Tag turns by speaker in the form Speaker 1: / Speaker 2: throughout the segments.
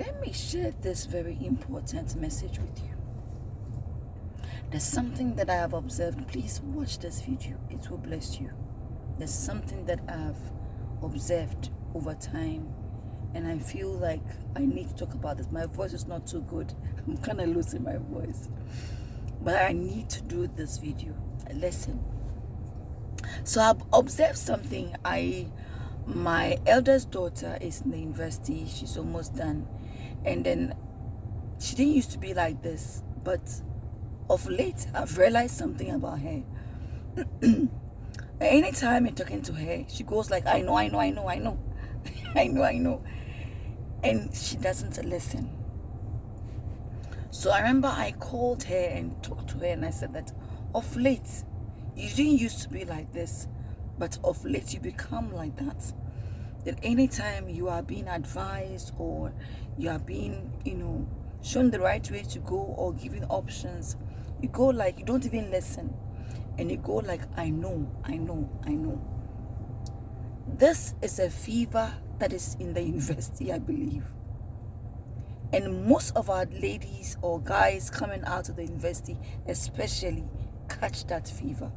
Speaker 1: Let me share this very important message with you. There's something that I have observed. Please watch this video. It will bless you. There's something that I've observed over time, and I feel like I need to talk about this. My voice is not too good. I'm kind of losing my voice. But I need to do this video. Listen. So I've observed something. My eldest daughter is in the university. She's almost done. And then she didn't used to be like this. But of late, I've realized something about her. Anytime I'm talking to her, she goes like, I know. I know. And she doesn't listen. So I remember I called her and talked to her, and I said that of late, you didn't used to be like this, but of late you become like that. That anytime you are being advised or you are being, shown the right way to go or given options, you go like you don't even listen. And you go like, I know. This is a fever that is in the university, I believe. And most of our ladies or guys coming out of the university especially catch that fever.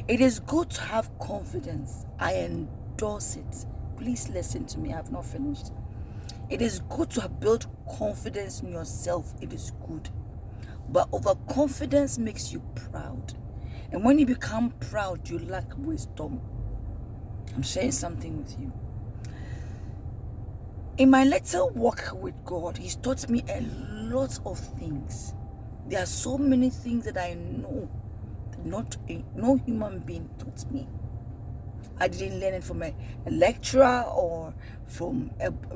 Speaker 1: It is good to have confidence. I endorse it. Please listen to me. I have not finished. It is good to have built confidence in yourself. It is good. But overconfidence makes you proud. And when you become proud, you lack wisdom. I'm sharing something with you. In my little walk with God, He's taught me a lot of things. There are so many things that I know that no human being taught me. I didn't learn it from a lecturer or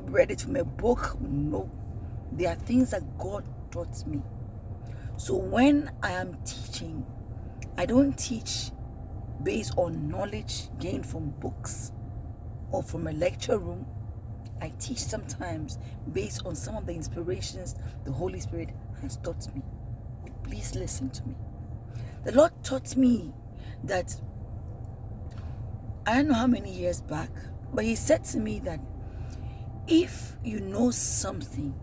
Speaker 1: read it from a book. No. There are things that God taught me. So when I am teaching, I don't teach based on knowledge gained from books or from a lecture room. I teach sometimes based on some of the inspirations the Holy Spirit has taught me. Please listen to me. The Lord taught me that, I don't know how many years back, but He said to me that if you know something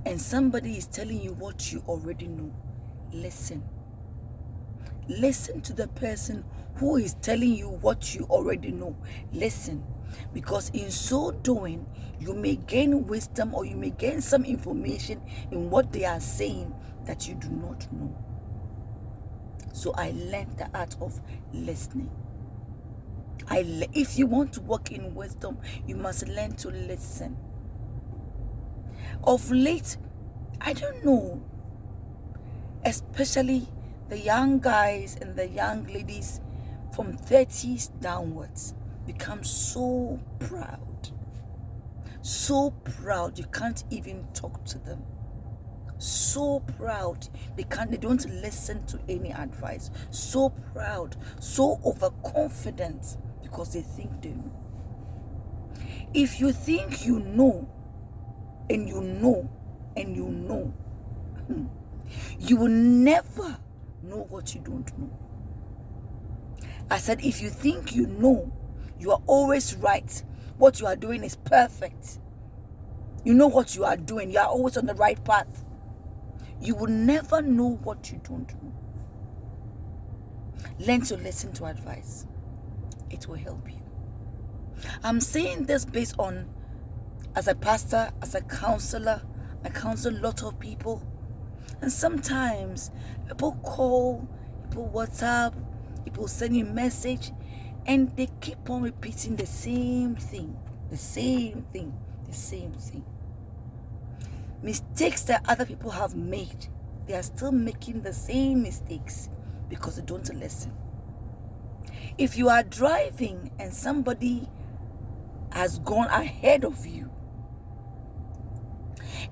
Speaker 1: and somebody is telling you what you already know, listen. Listen to the person who is telling you what you already know. Listen. Because in so doing, you may gain wisdom or you may gain some information in what they are saying that you do not know. So I learned the art of listening. If you want to walk in wisdom, you must learn to listen. Of late, I don't know, especially the young guys and the young ladies from 30s downwards become so proud. So proud you can't even talk to them. So proud they don't listen to any advice. So proud, so overconfident because they think they know. If you think you know, and you know, and you know, you will never know what you don't know. I said, if you think you know, you are always right. What you are doing is perfect. You know what you are doing. You are always on the right path. You will never know what you don't know. Learn to listen to advice. It will help you. I'm saying this based on, as a pastor, as a counselor, I counsel a lot of people. And sometimes people call, people WhatsApp, people send you a message, and they keep on repeating the same thing. Mistakes that other people have made, they are still making the same mistakes because they don't listen. If you are driving and somebody has gone ahead of you,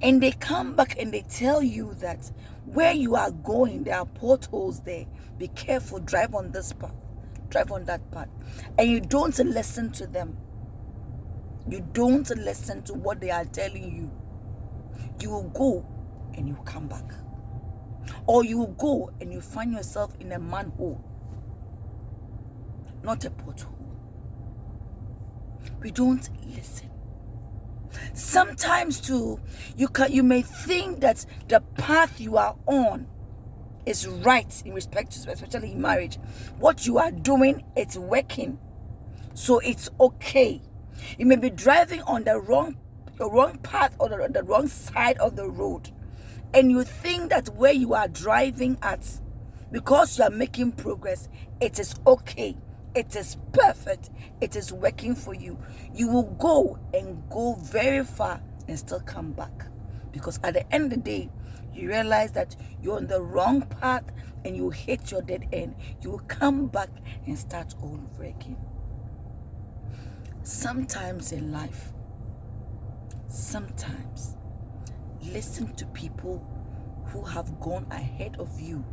Speaker 1: and they come back and they tell you that where you are going, there are potholes there, be careful, drive on this path, drive on that path, and you don't listen to them, you don't listen to what they are telling you, you will go and you come back. Or you will go and you find yourself in a manhole, not a pothole. We don't listen. Sometimes too, you may think that the path you are on is right in respect to, especially in marriage. What you are doing, it's working, so it's okay. You may be driving on the wrong path or the wrong side of the road, and you think that where you are driving at, because you are making progress, it is okay, it is perfect, it is working for you. You will go very far and still come back, because at the end of the day, you realize that you're on the wrong path and you hit your dead end. You will come back and start all over again. Sometimes in life, listen to people who have gone ahead of you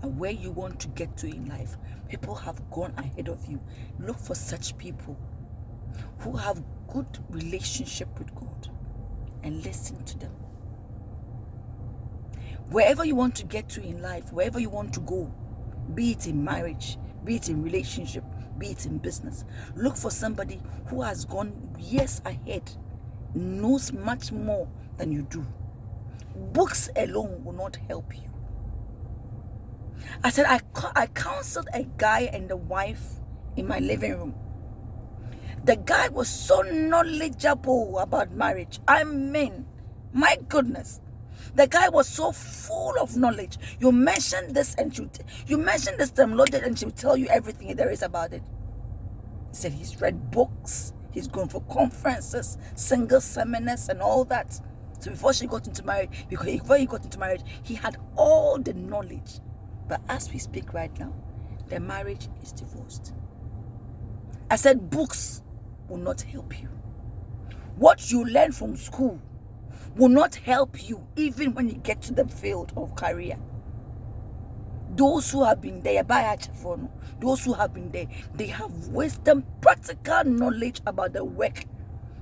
Speaker 1: and where you want to get to in life. People have gone ahead of you. Look for such people who have good relationship with God and listen to them. Wherever you want to get to in life, wherever you want to go, be it in marriage, be it in relationship, be it in business, look for somebody who has gone years ahead, knows much more than you do. Books alone will not help you. I said I counseled a guy and the wife in my living room. The guy was so knowledgeable about marriage. I mean, my goodness. The guy was so full of knowledge. You mention this and you mention this terminology and she will tell you everything there is about it. He said he's read books, he's gone for conferences, single seminars and all that. So before he got into marriage, he had all the knowledge. But as we speak right now, the marriage is divorced. I said books will not help you. What you learn from school will not help you even when you get to the field of career. Those who have been there, those who have been there, they have wisdom, practical knowledge about the work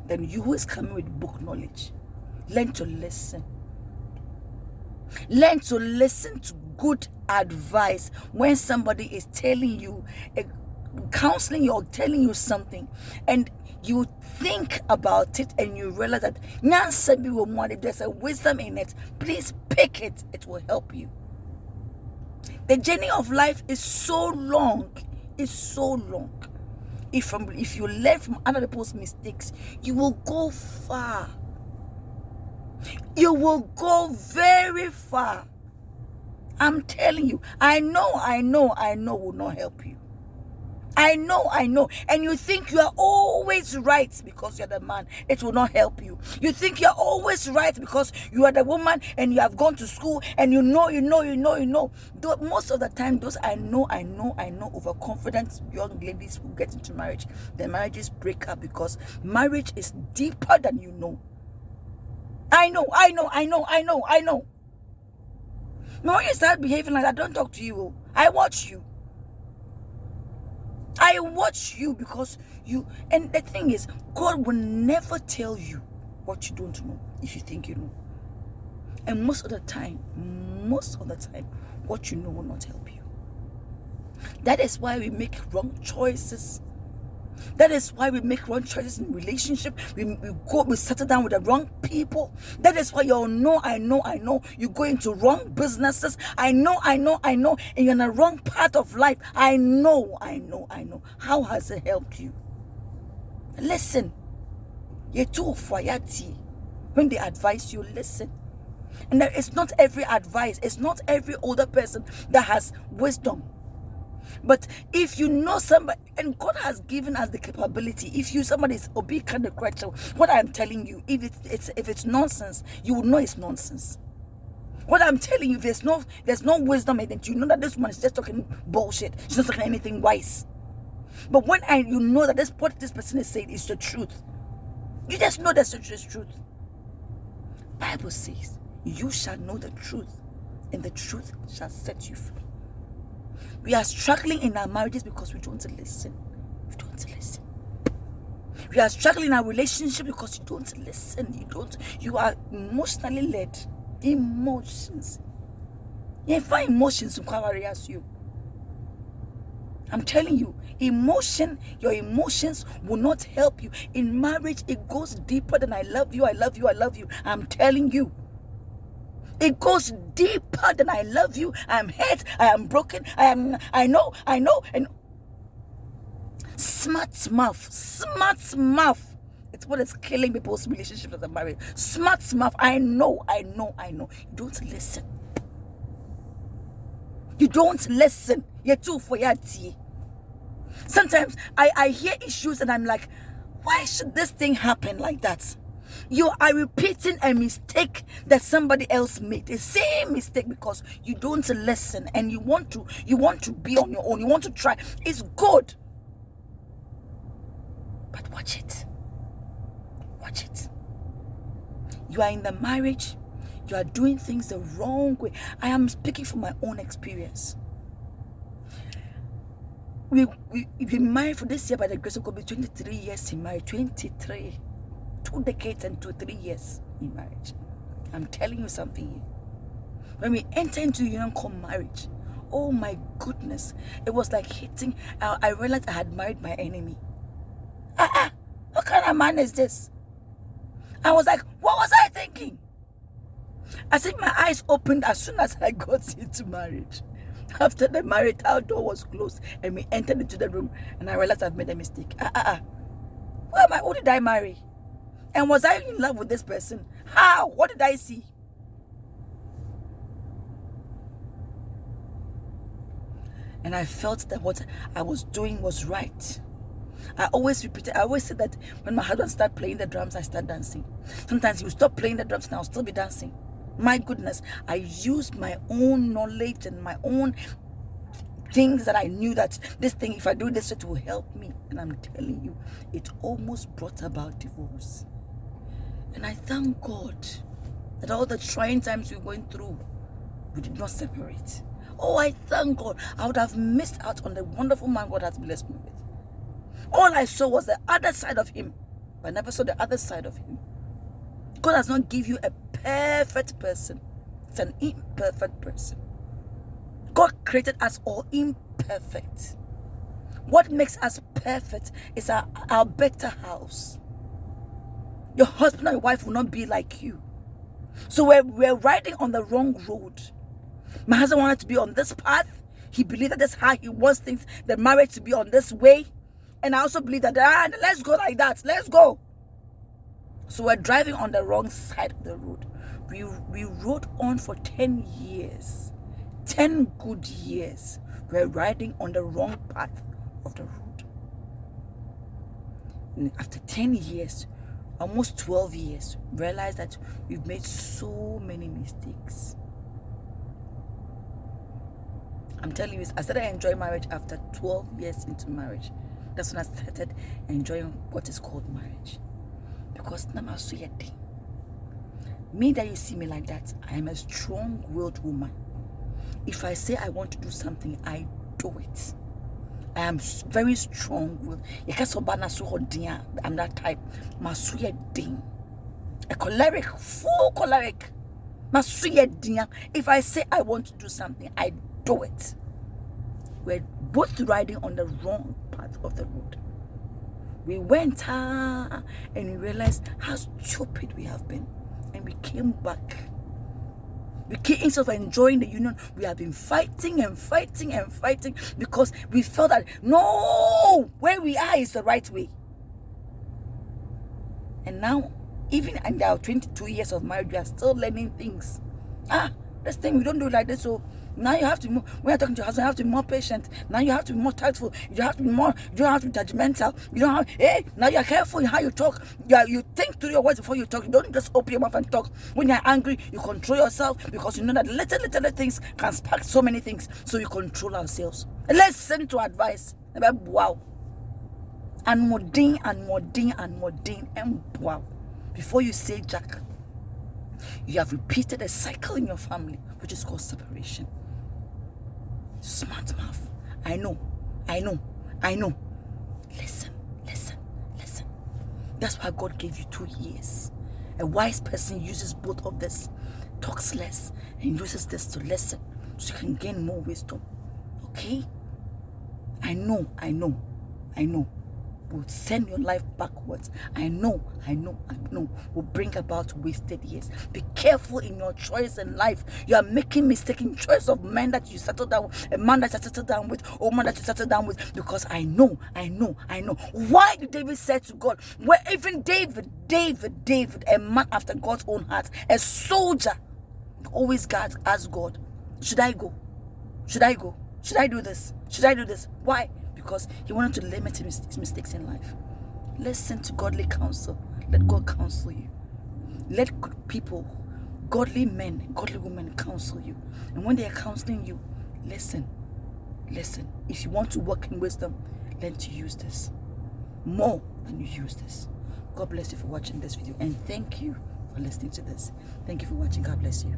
Speaker 1: than you who is coming with book knowledge. Learn to listen. Learn to listen to good advice when somebody is telling you, counseling you or telling you something, and you think about it and you realize that there's a wisdom in it. Please pick it. It will help you. The journey of life is so long. It's so long. If you learn from other people's mistakes, you will go far. You will go very far. I'm telling you. I know will not help you. I know. And you think you are always right because you're the man. It will not help you. You think you're always right because you are the woman and you have gone to school and you know. Most of the time, those I know, overconfident young ladies who get into marriage, their marriages break up because marriage is deeper than you know. I know. Now when you start behaving like that, don't talk to you. I watch you because and the thing is, God will never tell you what you don't know if you think you know. And most of the time, what you know will not help you. That is why we make wrong choices. That is why we make wrong choices in relationship. We settle down with the wrong people. That is why you know. You go into wrong businesses. I know. And you're in the wrong part of life. I know. How has it helped you? Listen. You're too fayati. When they advise you, listen. And it's not every advice. It's not every older person that has wisdom. But if you know somebody, and God has given us the capability, if somebody is a big kind of correction, what I'm telling you, if it's nonsense, you will know it's nonsense. What I'm telling you, if there's no wisdom in it, you know that this woman is just talking bullshit. She's not talking anything wise. But when you know that what this person is saying is the truth, you just know that's the truth. Bible says, you shall know the truth, and the truth shall set you free. We are struggling in our marriages because we don't listen. We are struggling in our relationship because you don't listen. You are emotionally led. Emotions. You find emotions in you. I'm telling you, your emotions will not help you. In marriage, it goes deeper than I love you, I love you, I love you. I'm telling you. It goes deeper than I love you. I am hurt, I am broken, I know. And smart mouth. It's what is killing people's relationships as a marriage. Smart mouth. I know. You don't listen. You're too for your tea. Sometimes I hear issues and I'm like, why should this thing happen like that? You are repeating a mistake that somebody else made. The same mistake because you don't listen and you want to be on your own. You want to try. It's good. But watch it. You are in the marriage. You are doing things the wrong way. I am speaking from my own experience. We've been married for this year by the grace of God. Be 23 years in marriage. 23. 2 decades and 3 years in marriage. I'm telling you something here. When we enter into union called marriage, oh my goodness, it was like hitting. I realized I had married my enemy. What kind of man is this? I was like, what was I thinking? As if my eyes opened as soon as I got into marriage. After the marital door was closed and we entered into the room, and I realized I've made a mistake. Who did I marry? And was I in love with this person? How? What did I see? And I felt that what I was doing was right. I always said that when my husband started playing the drums, I start dancing. Sometimes he would stop playing the drums and I'll still be dancing. My goodness, I used my own knowledge and my own things that I knew that this thing, if I do this, it will help me. And I'm telling you, it almost brought about divorce. And I thank God that all the trying times we went through, we did not separate. Oh, I thank God. I would have missed out on the wonderful man God has blessed me with. All I saw was the other side of him, but I never saw the other side of him. God does not give you a perfect person. It's an imperfect person. God created us all imperfect. What makes us perfect is our better house. Your husband or your wife will not be like you. So we're riding on the wrong road. My husband wanted to be on this path. He believed that that's how he wants things, the marriage to be on this way. And I also believe that, let's go like that. Let's go. So we're driving on the wrong side of the road. We rode on for 10 years. 10 good years. We're riding on the wrong path of the road. And after 10 years, almost 12 years, realize that we've made so many mistakes. I'm telling you, I started enjoying marriage after 12 years into marriage. That's when I started enjoying what is called marriage. Because me that you see me like that, I am a strong-willed woman. If I say I want to do something, I do it. I am very strong-willed. I'm that type. A choleric, full choleric. If I say I want to do something, I do it. We're both riding on the wrong part of the road. We went and we realized how stupid we have been. And we came back. Instead of enjoying the union, we have been fighting because we felt that no, where we are is the right way. And now, even in our 22 years of marriage, we are still learning things. This thing we don't do like this. So now you have to be more, when you're talking to your husband, you have to be more patient. Now you have to be more tactful. You have to be more, you don't have to be judgmental. You don't have, now you're careful in how you talk. You think through your words before you talk. You don't just open your mouth and talk. When you're angry, you control yourself because you know that little things can spark so many things. So you control ourselves. Listen to advice. Wow. And more ding. And wow. Before you say Jack, you have repeated a cycle in your family, which is called separation. Smart mouth. I know. Listen. That's why God gave you 2 years. A wise person uses both of this, talks less, and uses this to listen, so you can gain more wisdom. Okay? I know, will send your life backwards. I know, will bring about wasted years. Be careful in your choice in life. You are making mistaken choice of men that you settle down, a man that you settle down with, or man that you settle down with, because I know. Why did David say to God, where even David, a man after God's own heart, a soldier, always God asked God, should I go? Should I go? Should I do this? Should I do this? Why? Because he wanted to limit his mistakes in life. Listen to godly counsel. Let God counsel you. Let good people, godly men, godly women counsel you. And when they are counseling you, listen. If you want to walk in wisdom, learn to use this more than you use this. God bless you for watching this video, and thank you for listening to this. Thank you for watching. God bless you.